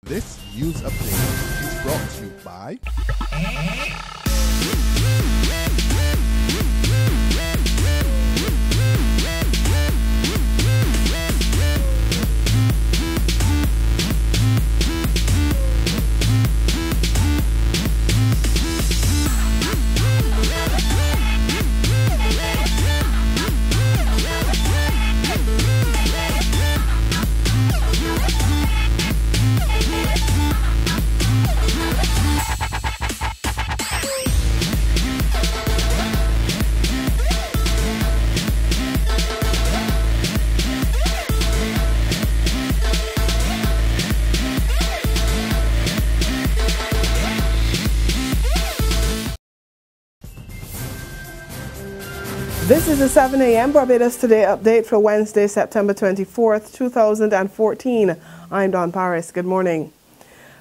This news update is brought to you by This is the 7 a.m. Barbados Today update for Wednesday, September 24th, 2014. I'm Dawn Paris. Good morning.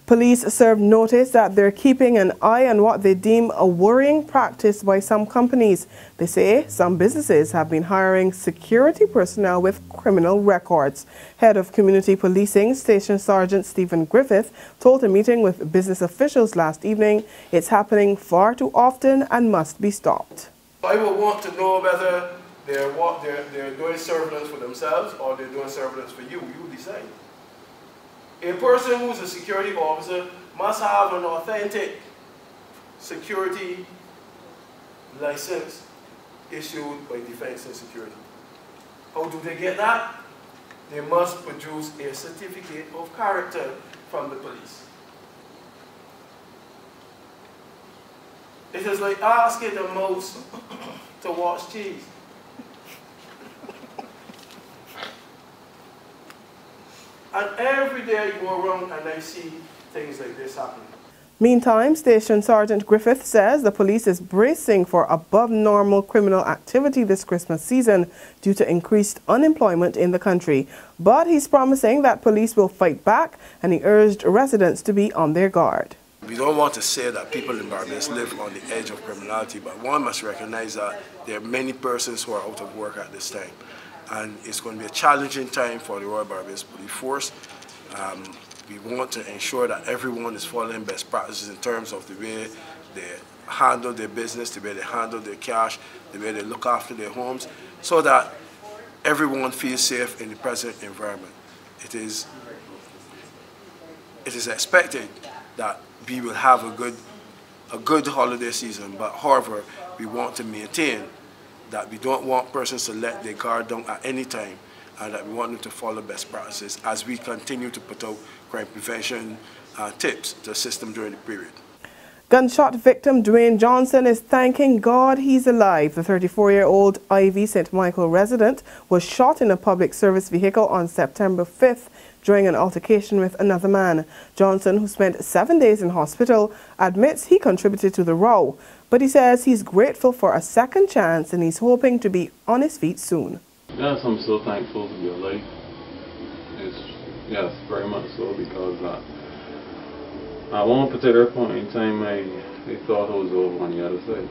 Police served notice that they're keeping an eye on what they deem a worrying practice by some companies. They say some businesses have been hiring security personnel with criminal records. Head of Community Policing, Station Sergeant Stephen Griffith, told a meeting with business officials last evening it's happening far too often and must be stopped. I would want to know whether they're doing surveillance for themselves or they're doing surveillance for you. You decide. A person who's a security officer must have an authentic security license issued by Defense and Security. How do they get that? They must produce a certificate of character from the police. It is like asking a mouse to wash cheese. And every day I go around and I see things like this happening. Meantime, Station Sergeant Griffith says the police is bracing for above-normal criminal activity this Christmas season due to increased unemployment in the country. But he's promising that police will fight back, and he urged residents to be on their guard. We don't want to say that people in Barbados live on the edge of criminality, but one must recognize that there are many persons who are out of work at this time. And it's going to be a challenging time for the Royal Barbados Police Force. We want to ensure that everyone is following best practices in terms of the way they handle their business, the way they handle their cash, the way they look after their homes, so that everyone feels safe in the present environment. It is expected that we will have a good holiday season, but however, we want to maintain that we don't want persons to let their guard down at any time, and that we want them to follow best practices as we continue to put out crime prevention tips to assist them during the period. Gunshot victim Dwayne Johnson is thanking God he's alive. The 34-year-old Ivy St. Michael resident was shot in a public service vehicle on September 5th during an altercation with another man. Johnson, who spent 7 days in hospital, admits he contributed to the row, but he says he's grateful for a second chance and he's hoping to be on his feet soon. Yes, I'm so thankful to be alive. Yes, very much so, because at one particular point in time, I thought I was over on the other side.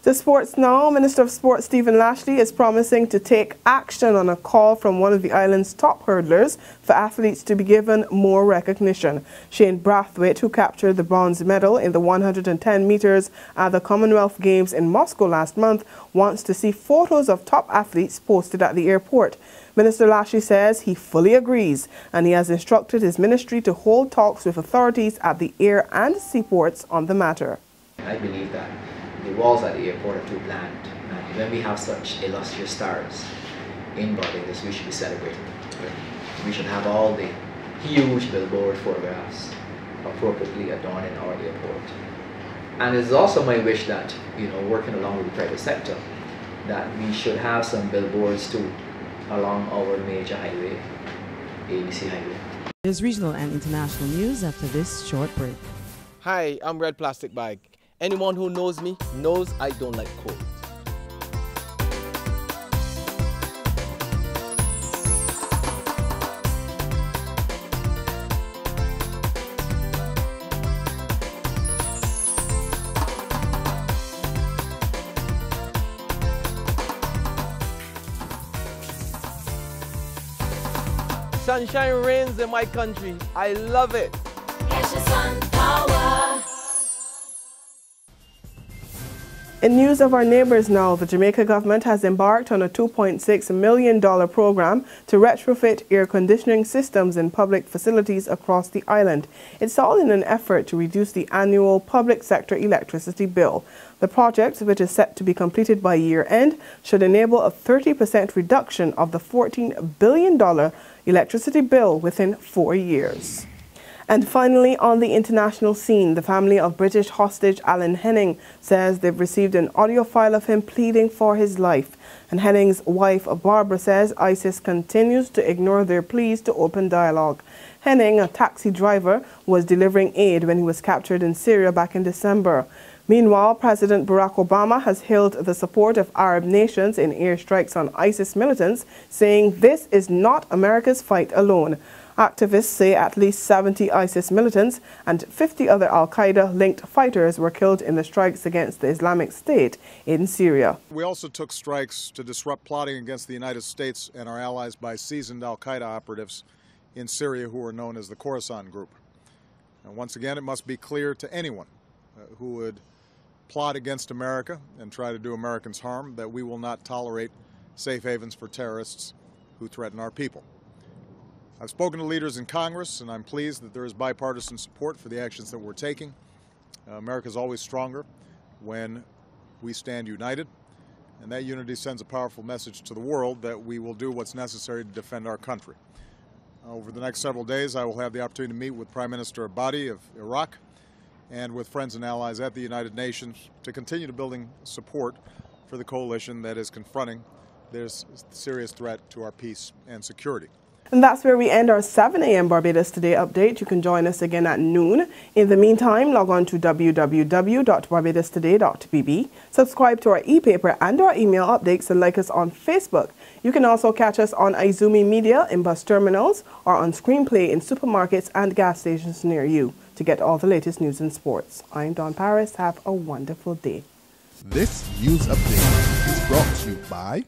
To sports now, Minister of Sports Stephen Lashley is promising to take action on a call from one of the island's top hurdlers for athletes to be given more recognition. Shane Brathwaite, who captured the bronze medal in the 110 meters at the Commonwealth Games in Moscow last month, wants to see photos of top athletes posted at the airport. Minister Lashley says he fully agrees, and he has instructed his ministry to hold talks with authorities at the air and seaports on the matter. I believe that the walls at the airport are too bland, and when we have such illustrious stars in Barbados, we should be celebrating. We should have all the huge billboard photographs appropriately adorning our airport. And it's also my wish that, working along with the private sector, that we should have some billboards too along our major highway, ABC Highway. There's regional and international news after this short break. Hi, I'm Red Plastic Bag. Anyone who knows me knows I don't like cold. Sunshine reigns in my country. I love it. In news of our neighbours now, the Jamaica government has embarked on a $2.6 million program to retrofit air conditioning systems in public facilities across the island. It's all in an effort to reduce the annual public sector electricity bill. The project, which is set to be completed by year end, should enable a 30% reduction of the $14 billion electricity bill within 4 years. And finally, on the international scene, the family of British hostage Alan Henning says they've received an audio file of him pleading for his life. And Henning's wife, Barbara, says ISIS continues to ignore their pleas to open dialogue. Henning, a taxi driver, was delivering aid when he was captured in Syria back in December. Meanwhile, President Barack Obama has hailed the support of Arab nations in airstrikes on ISIS militants, saying this is not America's fight alone. Activists say at least 70 ISIS militants and 50 other al-Qaeda-linked fighters were killed in the strikes against the Islamic State in Syria. We also took strikes to disrupt plotting against the United States and our allies by seasoned al-Qaeda operatives in Syria who are known as the Khorasan Group. And once again, it must be clear to anyone who would plot against America and try to do Americans harm that we will not tolerate safe havens for terrorists who threaten our people. I've spoken to leaders in Congress, and I'm pleased that there is bipartisan support for the actions that we're taking. America is always stronger when we stand united, and that unity sends a powerful message to the world that we will do what's necessary to defend our country. Over the next several days, I will have the opportunity to meet with Prime Minister Abadi of Iraq and with friends and allies at the United Nations to continue to building support for the coalition that is confronting this serious threat to our peace and security. And that's where we end our 7 a.m. Barbados Today update. You can join us again at noon. In the meantime, log on to www.barbadostoday.bb, subscribe to our e-paper and our email updates, and like us on Facebook. You can also catch us on Izumi Media in bus terminals or on Screenplay in supermarkets and gas stations near you to get all the latest news and sports. I'm Dawn Paris. Have a wonderful day. This news update is brought to you by